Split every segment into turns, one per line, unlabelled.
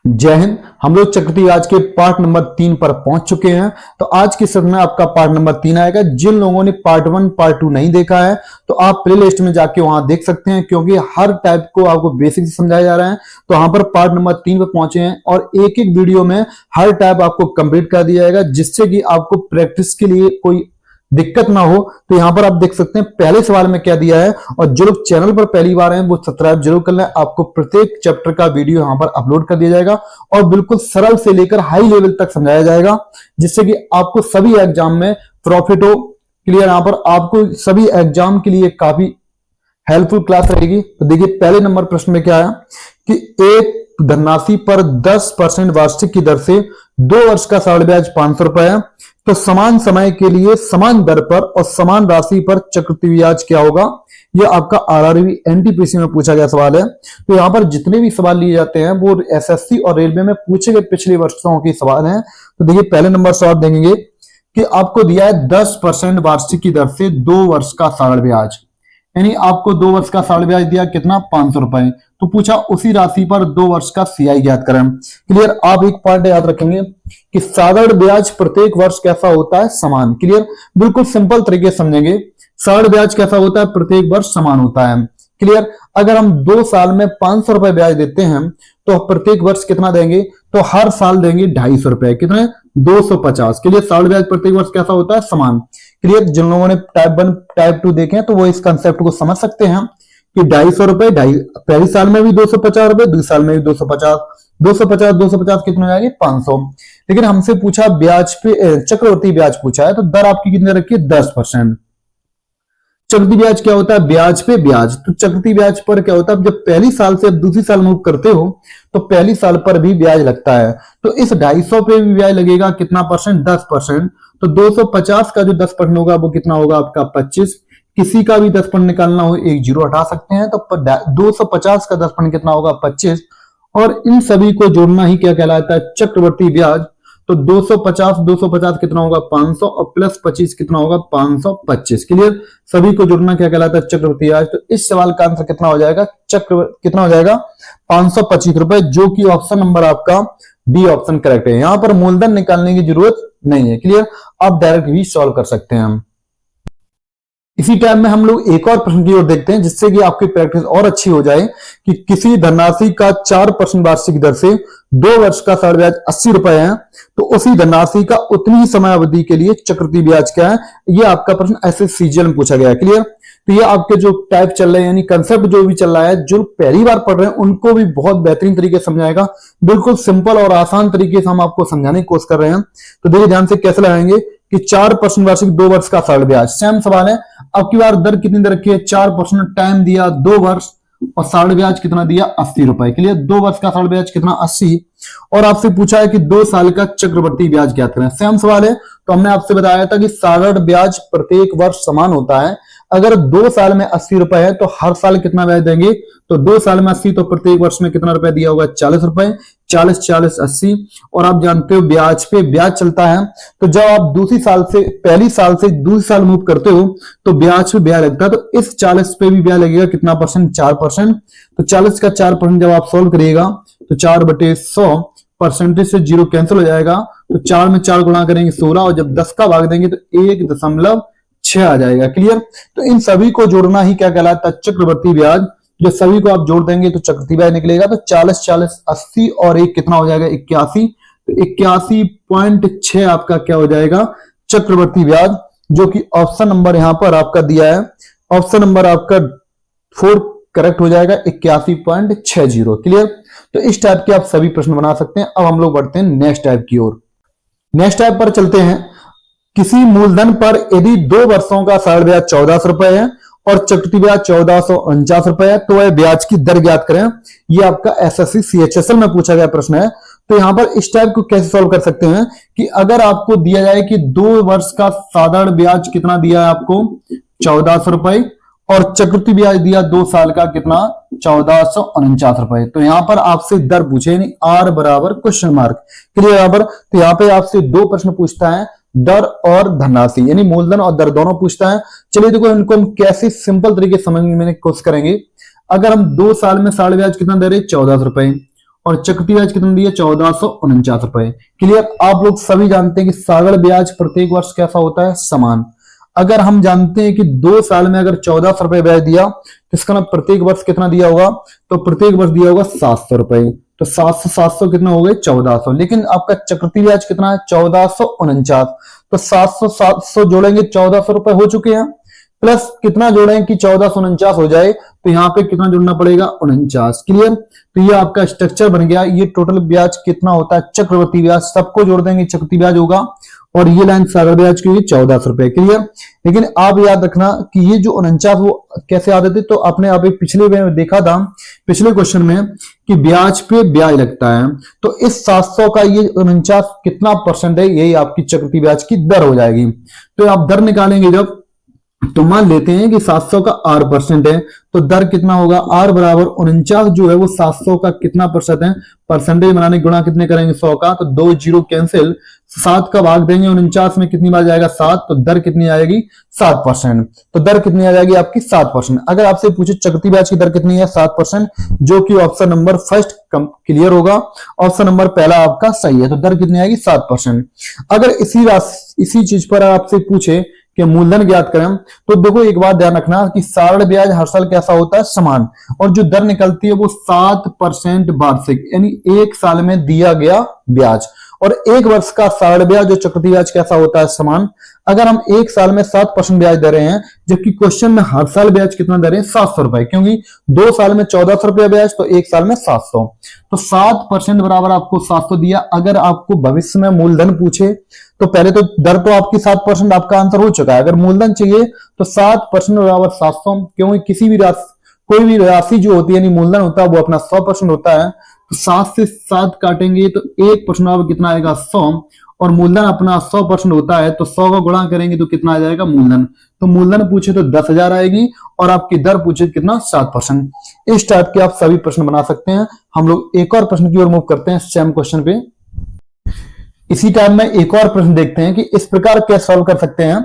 जय हिंद। हम लोग चक्रवृद्धि ब्याज के पार्ट नंबर 3 पर पहुंच चुके हैं। तो आज की सेशन में आपका पार्ट नंबर 3 आएगा। जिन लोगों ने पार्ट 1 पार्ट 2 नहीं देखा है तो आप प्ले लिस्ट में जाके वहां देख सकते हैं, क्योंकि हर टाइप को आपको बेसिक समझाया जा रहा है। तो वहां पर पार्ट नंबर 3 पे पहुंचे हैं और एक एक वीडियो में हर टाइप आपको कंप्लीट कर दिया जाएगा, जिससे कि आपको प्रैक्टिस के लिए कोई दिक्कत ना हो। तो यहां पर आप देख सकते हैं पहले सवाल में क्या दिया है, और जो लोग चैनल पर पहली बार हैं वो सब्सक्राइब जरूर कर लें। आपको प्रत्येक चैप्टर का वीडियो यहां पर अपलोड कर दिया जाएगा और बिल्कुल सरल से लेकर हाई लेवल तक समझाया जाएगा, जिससे कि आपको सभी एग्जाम में प्रॉफिट हो। क्लियर? यहां पर आपको सभी एग्जाम के लिए काफी हेल्पफुल क्लास रहेगी। तो देखिए पहले नंबर प्रश्न में क्या है कि एक धनराशि पर 10% वार्षिक की दर से 2 वर्ष का सरल ब्याज 500 रुपए है, तो समान समय के लिए समान दर पर और समान राशि पर चक्रवृद्धि ब्याज क्या होगा। यह आपका आरआरबी एनटीपीसी में पूछा गया सवाल है। तो यहां पर जितने भी सवाल लिए जाते हैं वो एसएससी और रेलवे में पूछे गए पिछले वर्षों के सवाल हैं। तो देखिए पहले नंबर सवाल देंगे कि आपको दिया है 10% वार्षिक की दर से 2 वर्ष का सरल ब्याज, यानी आपको 2 वर्ष का सरल ब्याज दिया कितना 500 रुपए। तो पूछा उसी राशि पर 2 वर्ष का सीआई ज्ञात करें। क्लियर? आप एक पॉइंट याद रखेंगे कि साधारण ब्याज प्रत्येक वर्ष कैसा होता है, समान। क्लियर? बिल्कुल सिंपल तरीके से समझेंगे। सरल ब्याज कैसा होता है, प्रत्येक वर्ष समान होता है। क्लियर? अगर हम 2 साल में 500 रुपए ब्याज देते हैं तो प्रत्येक वर्ष कितना देंगे, तो हर साल देंगे 250 रुपए। कितने? 250 के लिए सरल ब्याज प्रत्येक वर्ष कैसा होता है, समान। क्लियर? जिन लोगों ने टाइप 1 टाइप 2 देखे हैं तो वो इस कंसेप्ट को समझ सकते हैं कि 250 रुपए पहली साल में भी 250 रुपए, दूसरी साल में भी 250 कितने हो जाएंगे 500। लेकिन हमसे पूछा ब्याज पे चक्रवृद्धि ब्याज पूछा है, तो दर आपकी कितने रखी है 10%। चक्रवृद्धि ब्याज क्या होता है, ब्याज पे ब्याज। तो चक्रवृद्धि ब्याज पर क्या होता है, जब पहली साल से दूसरी साल मूव करते हो तो पहली साल पर भी ब्याज लगता है। तो इस 250 पे भी ब्याज लगेगा कितना परसेंट, 10%। तो 250 का जो 10% होगा वो कितना होगा आपका 25। किसी का भी 10% निकालना हो एक जीरो हटा सकते हैं, तो 250 का 10% कितना होगा 25। और इन सभी को जोड़ना ही क्या कहलाता है, चक्रवृद्धि ब्याज। तो 250 कितना होगा 500 और प्लस 25 कितना होगा 525। क्लियर? सभी को जोड़ना क्या कहलाता है, चक्रवृद्धि ब्याज। तो इस सवाल का आंसर कितना हो जाएगा, कितना हो जाएगा 525 रुपए, जो कि ऑप्शन नंबर आपका बी ऑप्शन करेक्ट है। यहां पर मूलधन निकालने की जरूरत नहीं है। क्लियर? आप डायरेक्ट भी सॉल्व कर सकते हैं हम। इसी टाइम में हम लोग एक और प्रश्न की ओर देखते हैं, जिससे कि आपकी प्रैक्टिस और अच्छी हो जाए कि किसी धनराशि का 4% वार्षिक दर से 2 वर्ष का सरल ब्याज 80 रुपए है, तो उसी धनराशि का उतनी ही समय अवधि के लिए चक्रवृद्धि ब्याज क्या है। यह आपका प्रश्न एसएससीजीएल में पूछा गया है। क्लियर? तो ये आपके जो टाइप चल रहे हैं, यानी कंसेप्ट जो भी चल रहा है, जो पहली बार पढ़ रहे हैं उनको भी बहुत बेहतरीन तरीके से समझाएगा। बिल्कुल सिंपल और आसान तरीके से हम आपको समझाने की कोशिश कर रहे हैं। तो देखिए ध्यान से कैसे लगाएंगे कि 4% वार्षिक 2 वर्ष का सरल ब्याज। सेम सवाल है, अब की बार दर कितनी दर रखी है, 4%, टाइम दिया 2 वर्ष और सरल ब्याज कितना दिया 80 रुपए। के लिए 2 वर्ष का सरल ब्याज कितना 80, और आपसे पूछा है कि 2 साल का चक्रवृद्धि ब्याज ज्ञात करें। सेम सवाल है। तो हमने आपसे बताया था कि साधारण ब्याज प्रत्येक वर्ष समान होता है। अगर 2 साल में 80 रुपए है तो हर साल कितना ब्याज देंगे, तो 2 साल में 80 तो प्रत्येक वर्ष में कितना रुपए दिया होगा 40 रुपए। 40 40 80, और आप जानते हो ब्याज पे ब्याज चलता है। तो जब आप दूसरी साल से पहली साल से दूसरी साल मूव करते हो तो ब्याज पे ब्याज लगता है। तो इस 40 पे भी ब्याज लगेगा कितना परसेंट, 4%। तो 40 का 4% जब आप सोल्व करिएगा तो 4/100 परसेंटेज से 0 कैंसिल हो जाएगा। तो 4 में 4 गुणा करेंगे 16, और जब 10 का भाग देंगे तो 1.6 आ जाएगा। क्लियर? तो इन सभी को जोड़ना ही क्या कहलाता है, चक्रवृद्धि ब्याज। जो सभी को आप जोड़ देंगे तो चक्रवृद्धि ब्याज निकलेगा। तो 40 40 80 और एक कितना हो जाएगा 81। तो 81.6 आपका क्या हो जाएगा, चक्रवृद्धि ब्याज, जो कि ऑप्शन नंबर यहां पर आपका दिया है। ऑप्शन नंबर आपका 4 करेक्ट हो जाएगा, 81.60। क्लियर? तो इस टाइप के आप सभी प्रश्न बना सकते हैं। अब हम लोग बढ़ते हैं नेक्स्ट टाइप की ओर। नेक्स्ट टाइप पर चलते हैं। किसी मूलधन पर यदि 2 वर्षों का सरल ब्याज 1400 रुपए है और चक्रवृद्धि ब्याज 1449 रुपए है, तो वह ब्याज की दर ज्ञात करें। यह आपका एसएससी सीएचएसएल में पूछा गया प्रश्न है। तो यहां पर इस टाइप को कैसे सॉल्व कर सकते हैं कि अगर आपको दिया जाए कि 2 वर्ष का साधारण ब्याज कितना दिया है आपको 1400 रुपए, और चक्रवृद्धि ब्याज दिया 2 साल का कितना 1449 रुपए। तो यहां पर आपसे दर पूछे, नहीं आर बराबर क्वेश्चन मार्क। क्लियर? यहां पर तो यहां पे आपसे 2 प्रश्न पूछता है, दर और धनराशि, यानी मूलधन और दर दोनों पूछता है। चलिए देखो इनको हम कैसे सिंपल तरीके से समझने की कोशिश करेंगे। अगर हम 2 साल में सरल ब्याज कितना दे रहे 1400 रुपए, और चक्रवृद्धि ब्याज कितना दिया 1449 रुपए। क्लियर। आप लोग सभी जानते हैं कि साधारण ब्याज प्रत्येक वर्ष कैसा होता है, समान। अगर हम जानते हैं कि 2 साल में अगर 1400 रुपए ब्याज दिया तो इसका मतलब प्रत्येक वर्ष कितना दिया होगा, तो प्रत्येक वर्ष दिया होगा 700 रुपए। तो 700 कितना हो गए 1400, लेकिन आपका चक्रवृद्धि ब्याज कितना है 1449। तो 700 जोड़ेंगे 1400 रुपए हो चुके हैं, प्लस कितना जोड़ें कि 1449 हो जाए, तो यहाँ पे कितना जोड़ना पड़ेगा 49। क्लियर। तो ये आपका स्ट्रक्चर बन गया। ये टोटल ब्याज कितना होता है चक्रवृद्धि ब्याज, सबको जोड़ देंगे चक्रवृद्धि ब्याज होगा, और ये लाइन साधारण ब्याज की हुई 1400 रुपए। क्लियर। लेकिन आप याद रखना कि ये जो 49 वो कैसे आते थे, तो आपने अभी पिछले में देखा था, पिछले क्वेश्चन में, कि ब्याज पे ब्याज लगता है। तो इस 700 का ये 49 कितना परसेंट है, यही आपकी चक्रवृद्धि ब्याज की दर हो जाएगी। तो आप दर निकालेंगे जब, तो मान लेते हैं कि 700 का R% है, तो दर कितना होगा, R बराबर 49 जो है वो 700 का कितना प्रतिशत है, परसेंटेज बनाने गुणा कितने करेंगे 100 का, तो 2 जीरो कैंसिल, 7 का भाग देंगे 49 में, कितनी बार जाएगा 7, तो दर कितनी आएगी 7%। तो दर कितनी आ जाएगी आपकी 7%। अगर आपसे पूछे चक्रवृद्धि ब्याज की दर कितनी है 7%, जो कि ऑप्शन नंबर फर्स्ट क्लियर होगा, ऑप्शन नंबर पहला आपका सही है। तो दर कितनी आएगी 7%। अगर इसी चीज पर आपसे पूछे कि मूलधन ज्ञात करें, तो देखो एक बात ध्यान रखना कि साधारण ब्याज हर साल कैसा होता है, समान, और जो दर निकलती है वो 7% वार्षिक, यानी एक साल में दिया गया ब्याज। और एक वर्ष का साधारण ब्याज जो चक्रवृद्धि ब्याज कैसा होता है, समान। अगर हम एक साल में 7% ब्याज दे रहे हैं, जबकि क्वेश्चन में हर साल ब्याज कितना दे रहे हैं 700 रुपए, क्योंकि 2 साल में 1400 रुपया ब्याज, तो एक साल में 700, तो 7% बराबर आपको 700 दिया। अगर आपको भविष्य में मूलधन पूछे, तो पहले तो दर तो आपकी 7% आपका आंसर हो चुका है, अगर मूलधन चाहिए तो 7% बराबर 700, क्योंकि किसी भी राशि, कोई भी राशि जो होती है यानी मूलधन होता है वो अपना 100% होता है। तो 7 से 7 काटेंगे तो 1% बराबर कितना आएगा 100, और मूलधन अपना 100% होता है, तो 100 का गुणा करेंगे तो कितना आ जाएगा मूलधन। तो मूलधन पूछे तो 10,000 आएगी, और आपकी दर पूछे कितना 7%। इस टाइप के आप सभी प्रश्न बना सकते हैं। हम लोग एक और प्रश्न की ओर मूव करते हैं सेम क्वेश्चन पे। इसी टाइम में एक और प्रश्न देखते हैं कि इस प्रकार कैसे सॉल्व कर सकते हैं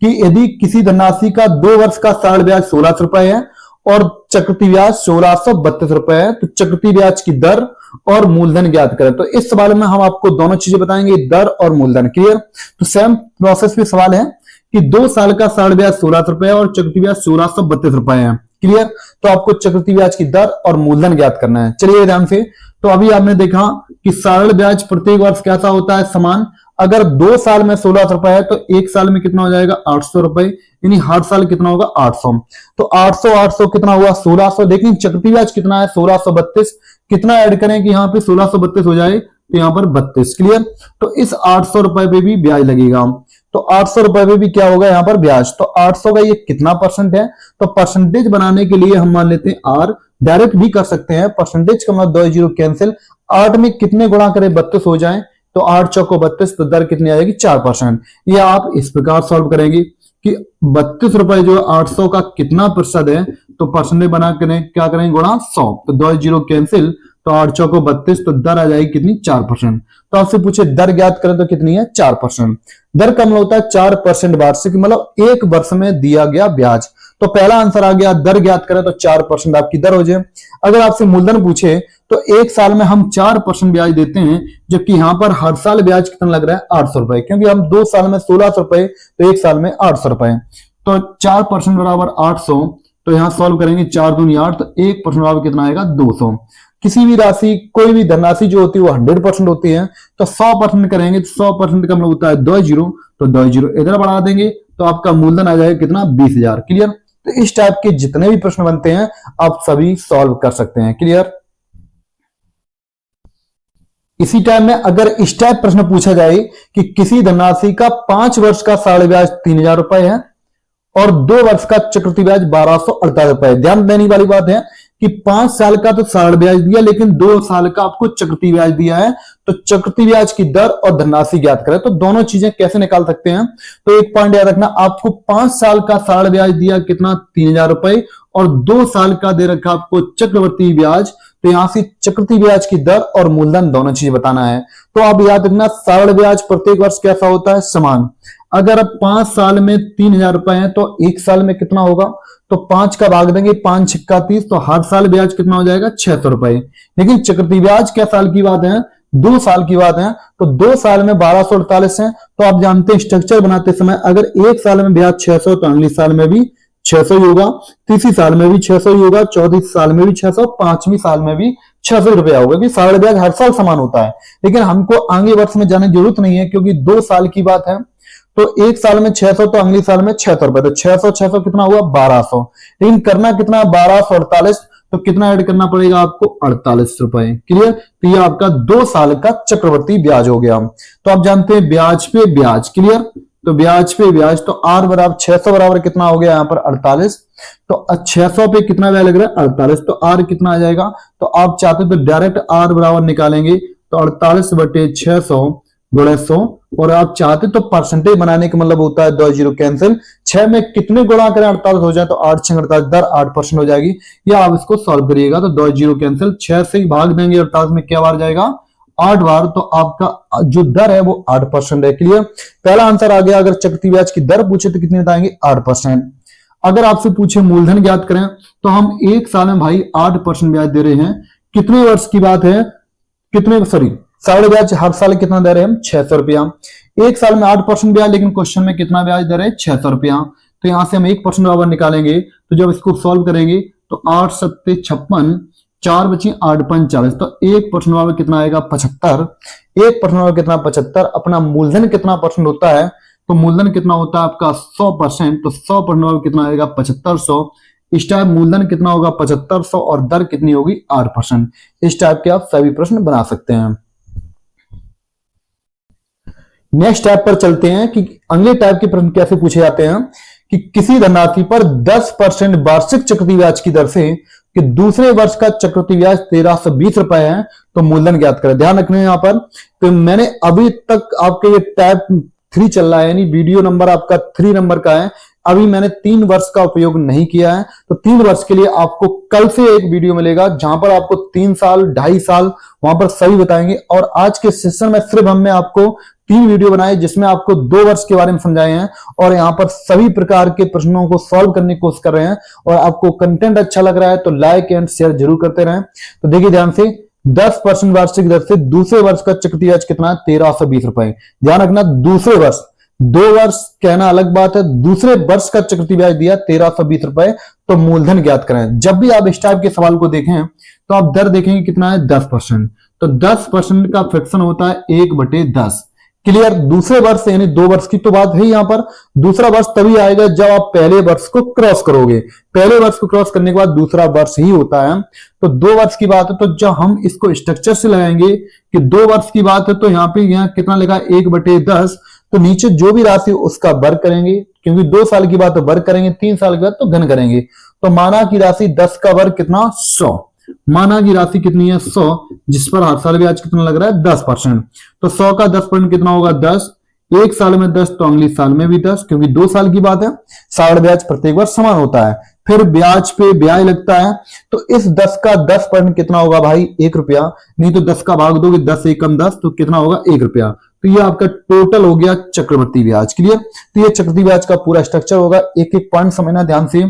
कि यदि किसी धनराशि का 2 वर्ष का साधारण ब्याज 1600 रुपए है और चक्रवृद्धि ब्याज 1632 रुपए है, तो चक्रवृद्धि ब्याज की दर और मूलधन ज्ञात करें। तो इस सवाल में हम आपको दोनों चीजें बताएंगे, दर और मूलधन। क्लियर। तो सेम प्रोसेस पे सवाल है कि 2 साल का साधारण ब्याज 1600 रुपए और चक्रवृद्धि ब्याज 1632 रुपए है। क्लियर। तो आपको चक्रवृद्धि ब्याज की दर और मूलधन ज्ञात करना है। चलिए ध्यान से। तो अभी आपने देखा कि साधारण ब्याज प्रत्येक वर्ष कैसा होता है, समान। अगर 2 साल में 1600 रुपए है, तो एक साल में कितना हो जाएगा 800 रुपए, यानी हर साल कितना होगा 800। तो 800 कितना हुआ 1600। देखिए चक्रवृद्धि ब्याज कितना है 1632, कितना ऐड करें कि यहाँ पे 1632 हो जाए, तो यहाँ पर 32। क्लियर। तो इस 800 रुपए पे भी ब्याज लगेगा, तो 800 रुपए पे भी क्या होगा यहाँ पर ब्याज। तो 800 का ये कितना परसेंट है, तो परसेंटेज बनाने के लिए हम मान लेते हैं R, डायरेक्ट भी कर सकते हैं, परसेंटेज का मतलब 2 जीरो कैंसिल, 8 में कितने गुणा करें 32 हो जाए, तो 8 चौको 32, तो दर कितनी आएगी 4%। ये आप इस प्रकार सॉल्व करेंगे कि 32 रुपए जो 800 का कितना प्रतिशत है, तो परसेंटेज बना करें क्या करेंगे गुणा 100, तो 2 जीरो कैंसिल, तो 8 चौको 32, तो दर आ जाएगी कितनी 4%। तो आपसे पूछे दर ज्ञात करें तो कितनी है 4%। दर कम होता है 4% वार्षिक, मतलब एक वर्ष में दिया गया ब्याज। तो पहला आंसर आ गया, दर ज्ञात करें तो 4% आपकी दर हो जाए। अगर आपसे मूलधन पूछे तो एक साल में हम 4% ब्याज देते हैं, जबकि यहां पर हर साल ब्याज कितना लग रहा है 800 रुपए, क्योंकि हम 2 साल में 1600 रुपए, तो एक साल में 800 रुपए। तो 4% बराबर 800, तो यहां सॉल्व करेंगे 4 दूनी 8, तो 1% बराबर कितना आएगा 200। किसी भी राशि, कोई भी धनराशि जो होती है वो 100% होती है, तो 100% करेंगे तो 100% का मतलब होता है 2 जीरो, तो 2 जीरो इधर बढ़ा देंगे, तो आपका मूलधन आ जाएगा कितना 20,000। क्लियर। तो इस टाइप के जितने भी प्रश्न बनते हैं आप सभी सॉल्व कर सकते हैं। क्लियर। इसी टाइम में अगर इस टाइप प्रश्न पूछा जाए कि किसी धनराशि का 5 वर्ष का साधारण ब्याज 3,000 रुपए है और 2 वर्ष का चक्रवृद्धि ब्याज 1248 रुपए है। ध्यान देने वाली बात है कि 5 साल का तो साधारण ब्याज दिया, लेकिन 2 साल का आपको चक्रवृद्धि ब्याज दिया है, तो चक्रवृद्धि ब्याज की दर और धनराशि ज्ञात करें। तो दोनों चीजें कैसे निकाल सकते हैं, तो एक पॉइंट याद रखना, आपको 5 साल का साधारण ब्याज दिया कितना 3,000 रुपए, और 2 साल का दे रखा आपको चक्रवृद्धि ब्याज, तो यहां से चक्रवृद्धि ब्याज की दर और मूलधन दोनों चीजें बताना है। तो आप याद रखना साधारण ब्याज प्रत्येक वर्ष कैसा होता है, समान। अगर अब 5 साल में 3,000 रुपए है तो एक साल में कितना होगा, तो 5 का भाग देंगे, 5 छिक्का 30, तो हर साल ब्याज कितना हो जाएगा 600 रुपए। लेकिन चक्रवृद्धि ब्याज क्या साल की बात है, 2 साल की बात है, तो 2 साल में 1248 है। तो आप जानते हैं स्ट्रक्चर बनाते समय अगर एक साल में ब्याज 600 तो अगले साल में भी 600 ही होगा, तीसरी साल में भी 600 ही होगा, चौथी साल में भी 600, पांचवी साल में भी 600 रुपया होगा, कि साल ब्याज हर साल समान होता है। लेकिन हमको आगे वर्ष में जाने की जरूरत नहीं है, क्योंकि 2 साल की बात है, तो एक साल में 600 तो अगले साल में 600 रुपए, तो 600 600 कितना हुआ 1200। लेकिन करना कितना 1248, तो कितना ऐड करना पड़ेगा आपको 48 रुपए। क्लियर, तो ये आपका 2 साल का चक्रवर्ती ब्याज हो गया। तो आप जानते हैं ब्याज पे ब्याज। क्लियर, तो ब्याज पे ब्याज, तो आर बराबर 600 बराबर कितना हो गया यहाँ पर 48, तो 600 पे कितना ब्याज लग रहा है 48, तो आर कितना आ जाएगा, तो आप चाहते तो डायरेक्ट आर बराबर निकालेंगे, तो 48 बटे 600 गुणे 100, और आप चाहते तो परसेंटेज बनाने का मतलब होता है 2 जीरो कैंसिल, 6 में कितने गुणा करें 48 हो जाए, तो 8 6 48 दर 8% हो जाएगी। या आप इसको सॉल्व करिएगा तो 2 जीरो कैंसिल, 6 से ही भाग देंगे 48 में क्या बार जाएगा 8 बार, तो आपका जो दर है वो 8% है। क्लियर, पहला आंसर आ गया। अगर चक्रवृद्धि ब्याज की दर पूछे तो कितनी बताएंगे 8%। अगर आपसे पूछे मूलधन ज्ञात करें तो हम एक साल में भाई 8% ब्याज दे रहे हैं। कितने वर्ष की बात है, साढ़े ब्याज हर साल कितना दे रहे हैं हम 600 रुपया, एक साल में 8% ब्याज, लेकिन क्वेश्चन में कितना ब्याज दे रहे हैं 600 रुपया। तो यहां से हम 1% बराबर निकालेंगे, तो जब इसको सॉल्व करेंगे तो 8 सत्ते 56, 4 बची 8 5 40, तो 1% बराबर कितना आएगा 75। 1% बराबर कितना 75। अपना मूलधन कितना परसेंट होता है, तो मूलधन कितना होता है आपका 100%, तो 100% बराबर कितना आएगा 7500। इस टाइप मूलधन कितना होगा 7500 और दर कितनी होगी 8%। इस टाइप के आप सभी प्रश्न बना सकते हैं। नेक्स्ट टाइप पर चलते हैं कि अगले टाइप के प्रश्न कैसे पूछे जाते हैं, कि किसी धनराशि पर 10% वार्षिक चक्रवृद्धि ब्याज की दर से कि दूसरे वर्ष का चक्रवृद्धि ब्याज 1320 रुपए है, तो मूलधन ज्ञात करें। ध्यान रखना है यहां पर, तो मैंने अभी तक आपके ये टाइप 3 चल रहा है, यानी वीडियो नंबर आपका 3 नंबर का है। अभी मैंने 3 वर्ष का उपयोग नहीं किया है, तो 3 वर्ष के लिए आपको कल से एक वीडियो मिलेगा जहां पर आपको 3 साल 2.5 साल वहां पर सही बताएंगे। और आज के सेशन में सिर्फ हमने आपको 3 वीडियो बनाए जिसमें आपको 2 वर्ष के बारे में समझाए हैं, और यहाँ पर सभी प्रकार के प्रश्नों को सॉल्व करने की कोशिश कर रहे हैं। और आपको कंटेंट अच्छा लग रहा है तो लाइक एंड शेयर जरूर करते रहें। तो देखिए ध्यान से, 10% वार्षिक दर से दूसरे वर्ष का चक्रवृद्धि ब्याज कितना है 1320 रुपए। ध्यान रखना, दूसरे वर्ष, 2 वर्ष कहना अलग बात है, दूसरे वर्ष का चक्रवृद्धि ब्याज दिया 1320 रुपए, तो मूलधन ज्ञात करें। जब भी आप इस टाइप के सवाल को देखें तो आप दर देखेंगे कितना है 10%, तो 10% का फ्रैक्शन होता है 1/10। क्लियर, दूसरे वर्ष यानी 2 वर्ष की तो बात है यहां पर। दूसरा वर्ष तभी आएगा जब आप पहले वर्ष को क्रॉस करोगे, पहले वर्ष को क्रॉस करने के बाद दूसरा वर्ष ही होता है। तो 2 वर्ष की बात है, तो जब हम इसको स्ट्रक्चर से लगाएंगे कि 2 वर्ष की बात है, तो यहाँ पे यहाँ कितना लिखा 1/10, तो नीचे जो भी राशि उसका वर्ग करेंगे, क्योंकि 2 साल की बात है वर्ग करेंगे, 3 साल की बात तो घन करेंगे। तो माना की राशि 10 का वर्ग कितना 100, माना की राशि कितनी है 100, जिस पर हर साल ब्याज कितना लग रहा है 10%। तो 100 का 10% कितना होगा 10, एक साल में 10 तो अगले साल में भी 10, क्योंकि 2 साल की बात है। साल ब्याज प्रत्येक वर्ष समान होता है। फिर ब्याज पे ब्याज लगता है, तो इस 10 का 10% कितना होगा भाई 1 रुपया, नहीं तो 10 का भाग दोगे 10 एक कम 10, तो कितना होगा 1 रुपया। तो ये आपका टोटल हो गया चक्रवृद्धि ब्याज। क्लियर, तो ये चक्रवृद्धि ब्याज का पूरा स्ट्रक्चर होगा। एक एक पॉइंट समझना ध्यान से।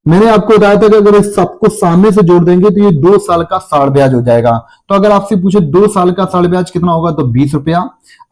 मैंने आपको बताया था कि अगर इस सबको सामने से जोड़ देंगे तो ये 2 साल का साढ़ ब्याज हो जाएगा। तो अगर आपसे पूछे 2 साल का साढ़ ब्याज कितना होगा, तो 20 रुपया।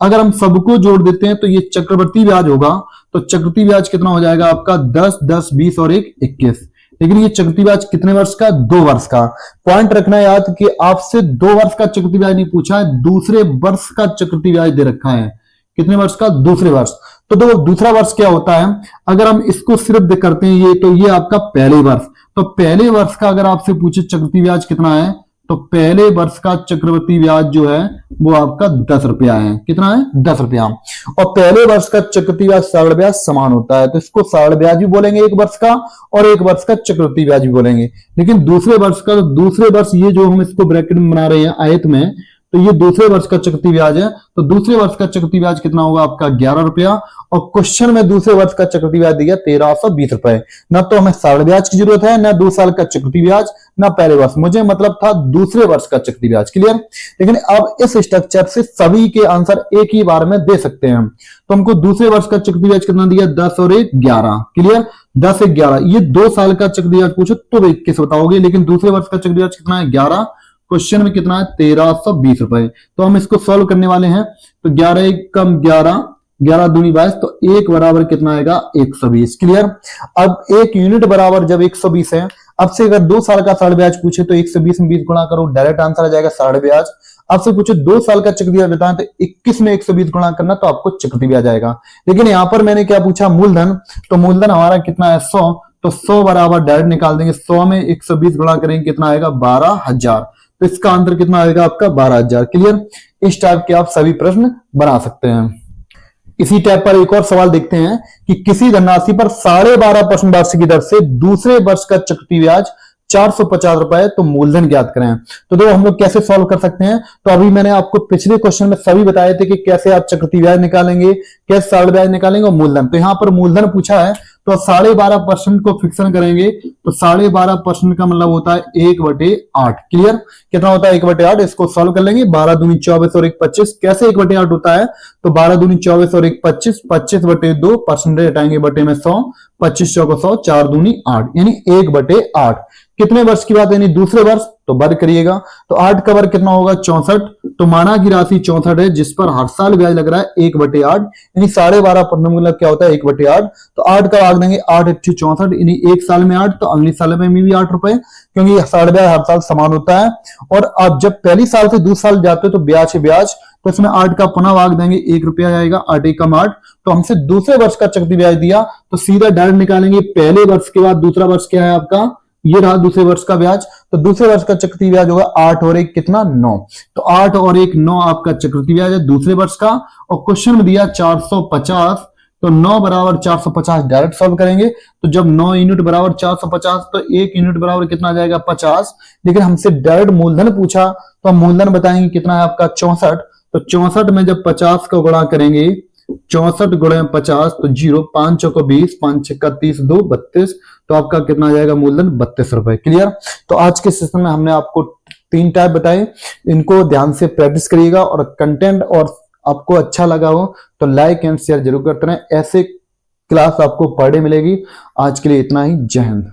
अगर हम सबको जोड़ देते हैं तो ये चक्रवृद्धि ब्याज होगा, तो चक्रवृद्धि ब्याज कितना हो जाएगा आपका 10 10 20 और 1 21। लेकिन ये चक्रवृद्धि ब्याज कितने वर्ष का, 2 वर्ष का। पॉइंट रखना याद कि आपसे 2 वर्ष का चक्रवृद्धि ब्याज नहीं पूछा है, दूसरे वर्ष का चक्रवृद्धि ब्याज दे रखा है। कितने वर्ष का, दूसरे वर्ष। तो देखो दूसरा वर्ष क्या होता है, अगर हम इसको सिर्फ करते हैं ये, तो ये आपका पहले वर्ष। तो पहले वर्ष का अगर आपसे पूछे चक्रवृद्धि ब्याज कितना है, तो पहले वर्ष का चक्रवृद्धि ब्याज जो है वो आपका 10 रुपया है। कितना है 10 रुपया। और पहले वर्ष का चक्रवृद्धि ब्याज साढ़ ब्याज समान होता है, तो इसको साढ़ ब्याज भी बोलेंगे एक वर्ष का, और एक वर्ष का चक्रवृद्धि ब्याज भी बोलेंगे। लेकिन दूसरे वर्ष का, दूसरे वर्ष ये जो हम इसको ब्रैकेट में बना रहे हैं आयत में, तो ये दूसरे वर्ष का चक्रवृद्धि ब्याज है। तो दूसरे वर्ष का चक्रवृद्धि ब्याज कितना होगा आपका 11 रुपया, और क्वेश्चन में दूसरे वर्ष का चक्रवृद्धि ब्याज दिया 1320 रुपए। ना तो हमें साढ़े ब्याज की जरूरत है, ना 2 साल का चक्रवृद्धि ब्याज, ना पहले वर्ष, मुझे मतलब था दूसरे वर्ष का चक्रवृद्धि ब्याज। क्लियर। लेकिन अब इस स्ट्रक्चर से सभी के आंसर एक ही बार में दे सकते हैं। तो हमको दूसरे वर्ष का चक्रवृद्धि ब्याज कितना दिया, 10 और 1 11। क्लियर। 10 1 11, ये 2 साल का चक्रवृद्धि ब्याज पूछो तो 21 बताओगे, लेकिन दूसरे वर्ष का चक्रवृद्धि ब्याज कितना है 11, क्वेश्चन में कितना है 1320 रुपए। तो हम इसको सॉल्व करने वाले हैं। तो 11 1 कम 11, 11 दूनी 22, तो 1 बराबर कितना आएगा 120। क्लियर। अब 1 यूनिट बराबर जब 120 है, अब से अगर 2 साल का साढ़े ब्याज पूछे तो 120 में 20 गुणा करो, डायरेक्ट आंसर आ जाएगा साढ़े ब्याज। आपसे पूछे 2 साल का चक्रवृद्धि ब्याज बताएं तो 21 में 120 गुणा करना, तो आपको चक्रवृद्धि ब्याज आएगा। लेकिन यहां पर मैंने क्या पूछा, मूलधन, तो मूलधन हमारा कितना है 100, तो 100 बराबर डायरेक्ट निकाल देंगे, 100 में 120 गुणा करेंगे कितना आएगा 12,000। तो इसका आंसर कितना आएगा आपका 12,000। क्लियर। इस टाइप के आप सभी प्रश्न बना सकते हैं। इसी टाइप पर एक और सवाल देखते हैं कि किसी धनराशि पर 12.5% वार्षिक दर से दूसरे वर्ष का चक्रवृद्धि ब्याज 450 रुपए, तो मूलधन ज्ञात करें। तो देखो हम लोग कैसे सॉल्व कर सकते हैं। तो अभी मैंने आपको पिछले क्वेश्चन में सभी बताए थे कि कैसे आप चक्रवृद्धि ब्याज निकालेंगे, कैसे साढ़े ब्याज निकालेंगे और मूलधन। तो यहाँ पर मूलधन पूछा है, तो 12.5% को फिक्सन करेंगे, तो 12.5% का मतलब होता है 1/8। क्लियर। कितना होता है 1/8, इसको सॉल्व कर लेंगे। 12 दूनी 24 और 1 25। कैसे 1/8 होता है, तो 12 दूनी 24 और 1 25, 25/2, परसेंटेज हटाएंगे बटे में 100, 25 चौको 100, 4 दूनी 8, यानी 1/8। कितने वर्ष की बात, यानी दूसरे वर्ष, तो वर्ग करिएगा। तो 8 का वर्ग कितना होगा 64, तो माना की राशि 64 है जिस पर हर साल ब्याज लग रहा है 1/8, यानी 12.5% मतलब क्या होता है 1/8। तो 8 का भाग देंगे, 8 8 64, यानी एक साल में 8, तो अगले साल में भी 8 रुपए, क्योंकि साढ़े ब्याज हर साल समान होता है। और आप जब पहली साल से दूसरे साल जाते हो तो ब्याज है ब्याज, तो इसमें 8 का पुनः भाग देंगे, 1 रुपया आएगा, 8 1 8। तो हमसे दूसरे वर्ष का चक्रवृद्धि ब्याज दिया, तो सीधा डायरेक्ट निकालेंगे। पहले वर्ष के बाद दूसरा वर्ष क्या है आपका, ये रहा दूसरे वर्ष का ब्याज। तो दूसरे वर्ष का चक्रवृद्धि ब्याज होगा 8 और 1 कितना 9, तो 8 और 1 9 आपका चक्रवृद्धि ब्याज है दूसरे वर्ष का। और क्वेश्चन में दिया 450, तो 9 बराबर 450 डायरेक्ट सॉल्व करेंगे। तो जब 9 यूनिट बराबर 450, तो 1 यूनिट बराबर कितना आ जाएगा 50। लेकिन हमसे डायरेक्ट मूलधन पूछा, तो हम मूलधन बताएंगे कितना है आपका 64। तो 64 में जब 50 को गुणा करेंगे, 64 गुणे 50, तो 0, 5 चौको 20, 5 छक्का 30, 2 32, तो आपका कितना आ जाएगा मूलधन 32 रुपए। क्लियर। तो आज के सेशन में हमने आपको 3 टाइप बताए, इनको ध्यान से प्रैक्टिस करिएगा, और कंटेंट और आपको अच्छा लगा हो तो लाइक एंड शेयर जरूर करते रहें। ऐसे क्लास आपको पर डे मिलेगी। आज के लिए इतना ही। जय हिंद।